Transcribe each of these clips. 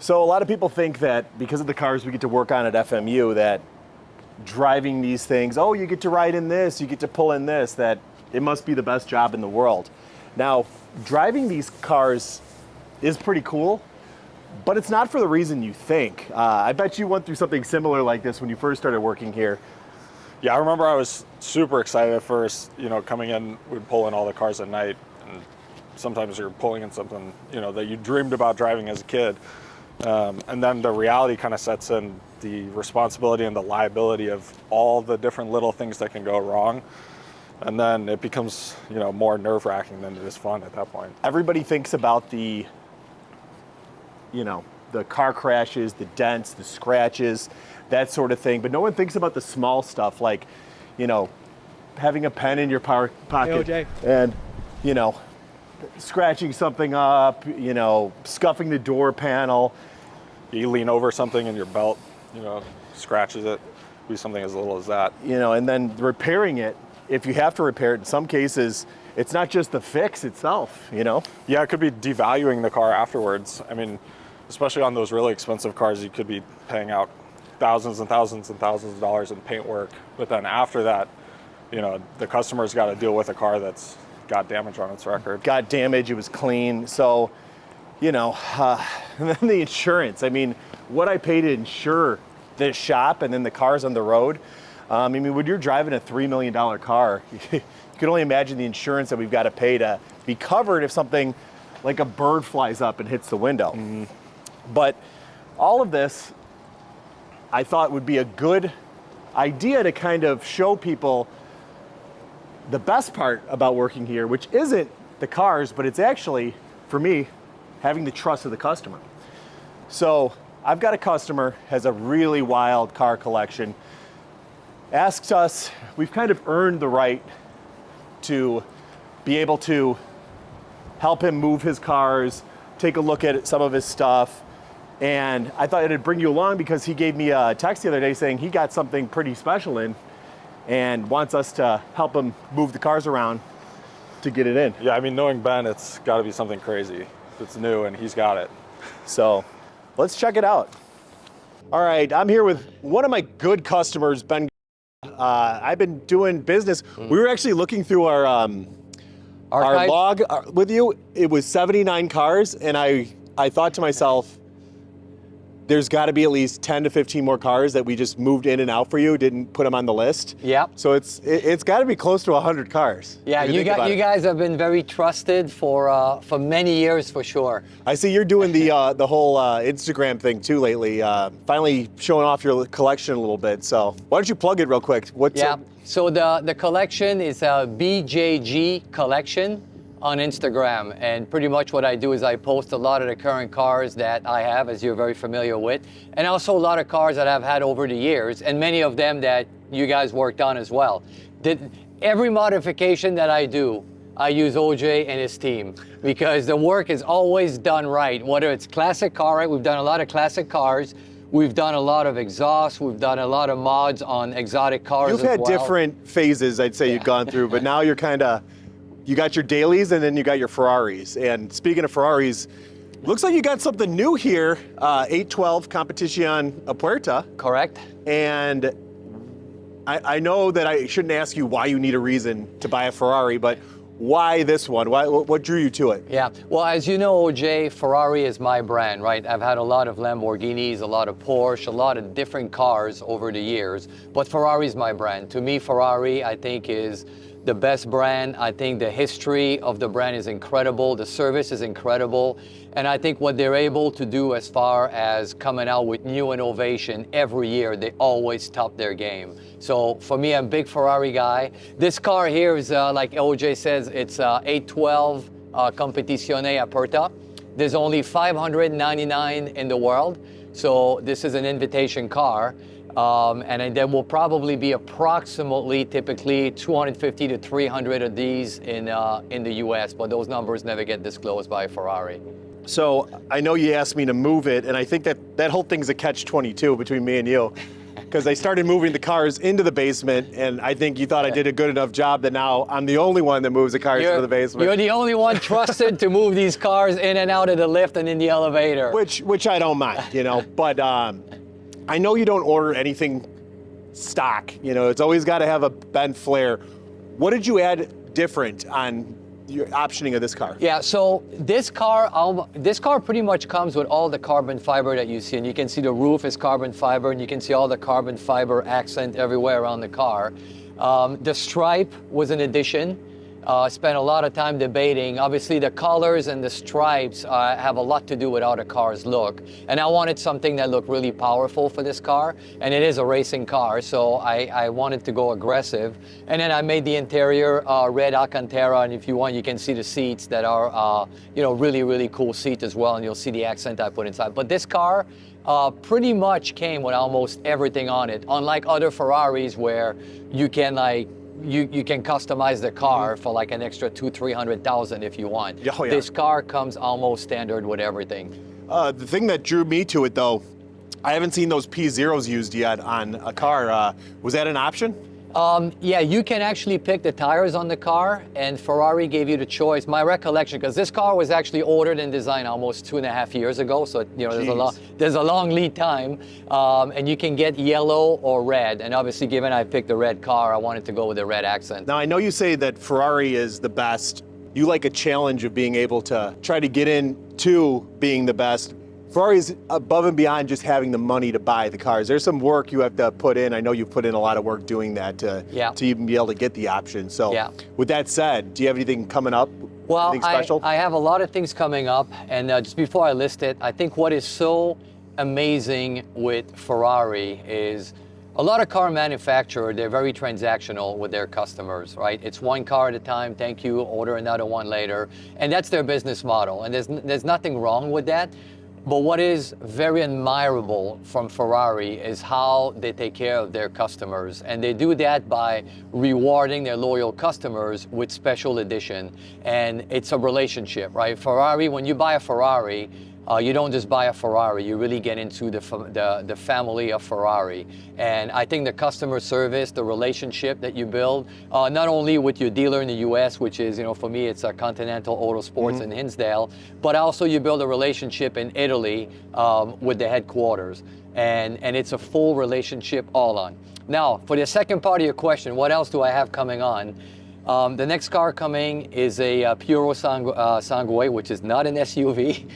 So a lot of people think that because of the cars we get to work on at FMU, that driving these things, oh, you get to ride in this, you get to pull in this, that it must be the best job in the world. Now, driving these cars is pretty cool, but it's not for the reason you think. I bet you went through something similar like this when you first started working here. Yeah, I remember I was super excited at first, coming in, we'd pull in all the cars at night, and sometimes you're pulling in something, that you dreamed about driving as a kid. And then the reality kind of sets in, the responsibility and the liability of all the different little things that can go wrong. And then it becomes, more nerve-wracking than it is fun at that point. Everybody thinks about the car crashes, the dents, the scratches, that sort of thing. But no one thinks about the small stuff like, having a pen in your pocket Hey, and, scratching something up, scuffing the door panel. You lean over something and your belt, scratches it. Be something as little as that. And then repairing it, if you have to repair it, in some cases, it's not just the fix itself, Yeah, it could be devaluing the car afterwards. I mean, especially on those really expensive cars, you could be paying out thousands and thousands and thousands of dollars in paint work. But then after that, the customer's got to deal with a car that's got damage on its record. Got damage, it was clean. So, and then the insurance. I mean, what I pay to insure this shop and then the cars on the road. When you're driving a $3 million car, you can only imagine the insurance that we've got to pay to be covered if something like a bird flies up and hits the window. Mm-hmm. But all of this, I thought would be a good idea to kind of show people the best part about working here, which isn't the cars, but it's actually, for me, having the trust of the customer. So I've got a customer, has a really wild car collection, asks us, we've kind of earned the right to be able to help him move his cars, take a look at some of his stuff. And I thought it'd bring you along because he gave me a text the other day saying he got something pretty special in and wants us to help him move the cars around to get it in. Yeah, knowing Ben, it's got to be something crazy. It's new and he's got it. So let's check it out. All right, I'm here with one of my good customers, Ben. I've been doing business. We were actually looking through our log with you. It was 79 cars, and I thought to myself, there's got to be at least 10 to 15 more cars that we just moved in and out for you, didn't put them on the list. Yep. So it's got to be close to 100 cars. Yeah, you guys have been very trusted for many years for sure. I see you're doing the whole Instagram thing too lately. Finally showing off your collection a little bit. So why don't you plug it real quick? So the collection is a BJG collection on Instagram, and pretty much what I do is I post a lot of the current cars that I have, as you're very familiar with, and also a lot of cars that I've had over the years, and many of them that you guys worked on as well. Every modification that I do, I use OJ and his team because the work is always done right, whether it's classic car, right? We've done a lot of classic cars. We've done a lot of exhaust. We've done a lot of mods on exotic cars as well. You've had different phases, I'd say, you've gone through, but now you're you got your dailies and then you got your Ferraris. And speaking of Ferraris, looks like you got something new here, 812 Competizione a Puerta. Correct. And I know that I shouldn't ask you why you need a reason to buy a Ferrari, but why this one? What drew you to it? Yeah, well, as you know, OJ, Ferrari is my brand, right? I've had a lot of Lamborghinis, a lot of Porsche, a lot of different cars over the years, but Ferrari is my brand. To me, Ferrari, I think, is the best brand. I think the history of the brand is incredible. The service is incredible. And I think what they're able to do as far as coming out with new innovation every year, they always top their game. So for me, I'm a big Ferrari guy. This car here is, like OJ says, it's 812 Competizione Aperta. There's only 599 in the world. So this is an invitation car. And there will probably be approximately, typically, 250 to 300 of these in the US, but those numbers never get disclosed by Ferrari. So I know you asked me to move it, and I think that whole thing's a catch-22 between me and you. because I started moving the cars into the basement, and I think you thought I did a good enough job that now I'm the only one that moves the cars into the basement. You're the only one trusted to move these cars in and out of the lift and in the elevator. Which I don't mind, you know, but I know you don't order anything stock, you know, it's always got to have a bent flare. What did you add different on your optioning of this car? Yeah, so this car pretty much comes with all the carbon fiber that you see, and you can see the roof is carbon fiber, and you can see all the carbon fiber accent everywhere around the car. The stripe was an addition. Spent a lot of time debating. Obviously, the colors and the stripes have a lot to do with how the cars look. And I wanted something that looked really powerful for this car. And it is a racing car, so I wanted to go aggressive. And then I made the interior red Alcantara. And if you want, you can see the seats that are, you know, really, really cool seat as well. And you'll see the accent I put inside. But this car pretty much came with almost everything on it. Unlike other Ferraris where you can like, you can customize the car for like an extra $200,000-300,000 if you want. Oh, yeah. This car comes almost standard with everything. The thing that drew me to it, though, I haven't seen those P0s used yet on a car. Was that an option? Yeah, you can actually pick the tires on the car, and Ferrari gave you the choice. My recollection, because this car was actually ordered and designed almost 2.5 years ago, so you know there's a long lead time, and you can get yellow or red. And obviously, given I picked the red car, I wanted to go with the red accent. Now I know you say that Ferrari is the best. You like a challenge of being able to try to get into being the best. Ferrari's above and beyond just having the money to buy the cars. There's some work you have to put in. I know you've put in a lot of work doing that to even be able to get the option. So with that said, do you have anything coming up? Well, anything special? I have a lot of things coming up. And just before I list it, I think what is so amazing with Ferrari is a lot of car manufacturers, they're very transactional with their customers, right? It's one car at a time, thank you, order another one later. And that's their business model. And there's nothing wrong with that. But what is very admirable from Ferrari is how they take care of their customers. And they do that by rewarding their loyal customers with special edition. And it's a relationship, right? Ferrari, when you buy a Ferrari, you don't just buy a Ferrari, you really get into the family of Ferrari. And I think the customer service, the relationship that you build, not only with your dealer in the US, which is, you know, for me, it's a Continental Autosports in Hinsdale, but also you build a relationship in Italy with the headquarters. And it's a full relationship all on. Now, for the second part of your question, what else do I have coming on? The next car coming is a Puro Sangue, which is not an SUV,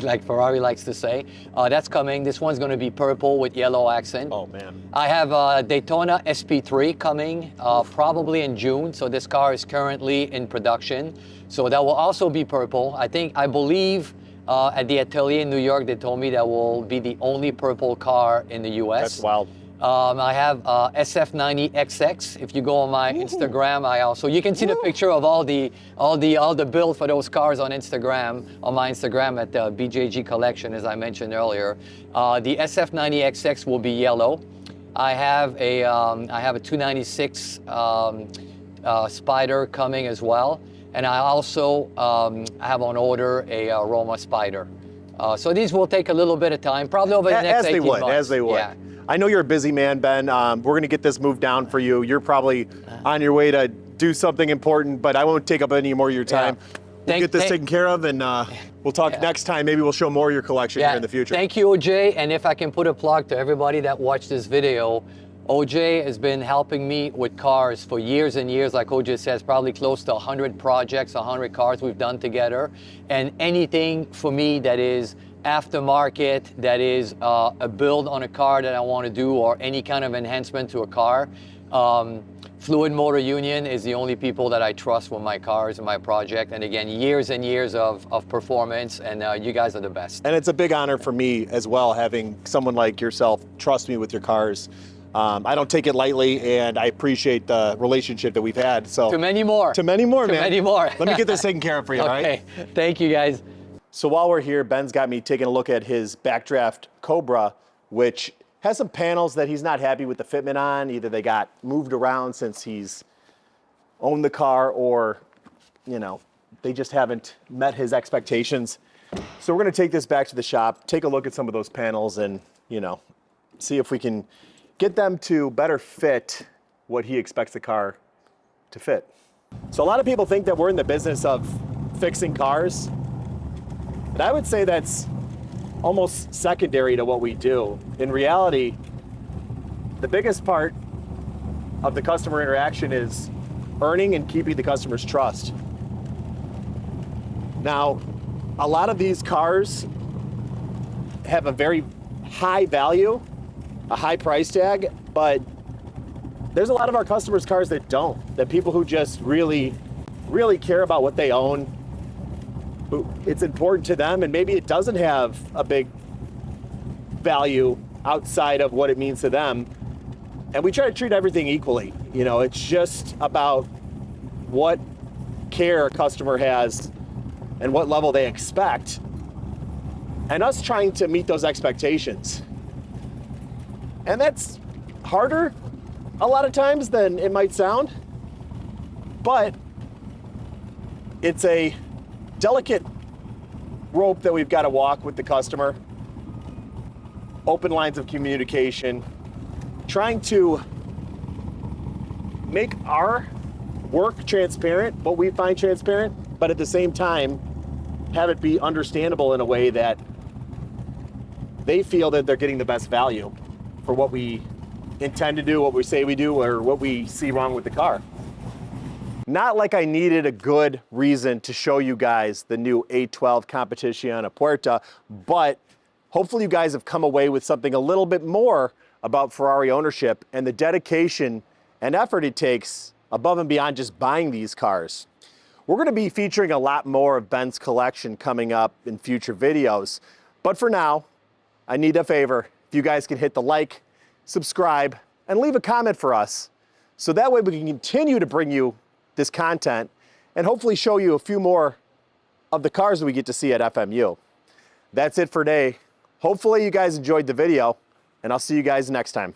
like Ferrari likes to say. That's coming. This one's going to be purple with yellow accent. Oh, man. I have a Daytona SP3 coming probably in June. So this car is currently in production. So that will also be purple. I believe at the Atelier in New York, they told me that will be the only purple car in the US. That's wild. I have SF90XX. If you go on my Instagram, you can see the picture of all the build for those cars on Instagram, on my Instagram at the BJG Collection, as I mentioned earlier. The SF90XX will be yellow. I have a 296 Spider coming as well, and I also have on order a Roma Spider. So these will take a little bit of time, probably over the next 18 months. As they would. Yeah. I know you're a busy man, Ben. We're going to get this moved down for you. You're probably on your way to do something important, but I won't take up any more of your time. We'll get this taken care of, and we'll talk next time. Maybe we'll show more of your collection here in the future. Thank you, OJ. And if I can put a plug to everybody that watched this video, OJ has been helping me with cars for years and years. Like OJ says, probably close to 100 projects, 100 cars we've done together. And anything for me that is aftermarket, that is a build on a car that I want to do, or any kind of enhancement to a car, Fluid MotorUnion is the only people that I trust with my cars and my project. And again, years and years of performance, and you guys are the best. And it's a big honor for me as well, having someone like yourself trust me with your cars. I don't take it lightly, and I appreciate the relationship that we've had. So to many more. To many more, man. To many more. Let me get this taken care of for you, all right? Okay, thank you guys. So while we're here, Ben's got me taking a look at his Backdraft Cobra, which has some panels that he's not happy with the fitment on. Either they got moved around since he's owned the car, or, you know, they just haven't met his expectations. So we're gonna take this back to the shop, take a look at some of those panels, and, you know, see if we can get them to better fit what he expects the car to fit. So a lot of people think that we're in the business of fixing cars, but I would say that's almost secondary to what we do. In reality, the biggest part of the customer interaction is earning and keeping the customer's trust. Now, a lot of these cars have a very high value, a high price tag, but there's a lot of our customers' cars that don't, that people who just really care about what they own, it's important to them, and maybe it doesn't have a big value outside of what it means to them. And we try to treat everything equally. You know, it's just about what care a customer has and what level they expect, and us trying to meet those expectations. And that's harder a lot of times than it might sound, but it's a delicate rope that we've got to walk with the customer. Open lines of communication, trying to make our work transparent, what we find transparent, but at the same time, have it be understandable in a way that they feel that they're getting the best value for what we intend to do, what we say we do, or what we see wrong with the car. Not like I needed a good reason to show you guys the new 812 Competizione Puerta, but hopefully you guys have come away with something a little bit more about Ferrari ownership and the dedication and effort it takes above and beyond just buying these cars. We're going to be featuring a lot more of Ben's collection coming up in future videos, but for now, I need a favor. If you guys can hit the like, subscribe, and leave a comment for us, so that way we can continue to bring you this content and hopefully show you a few more of the cars that we get to see at FMU. That's it for today. Hopefully you guys enjoyed the video, and I'll see you guys next time.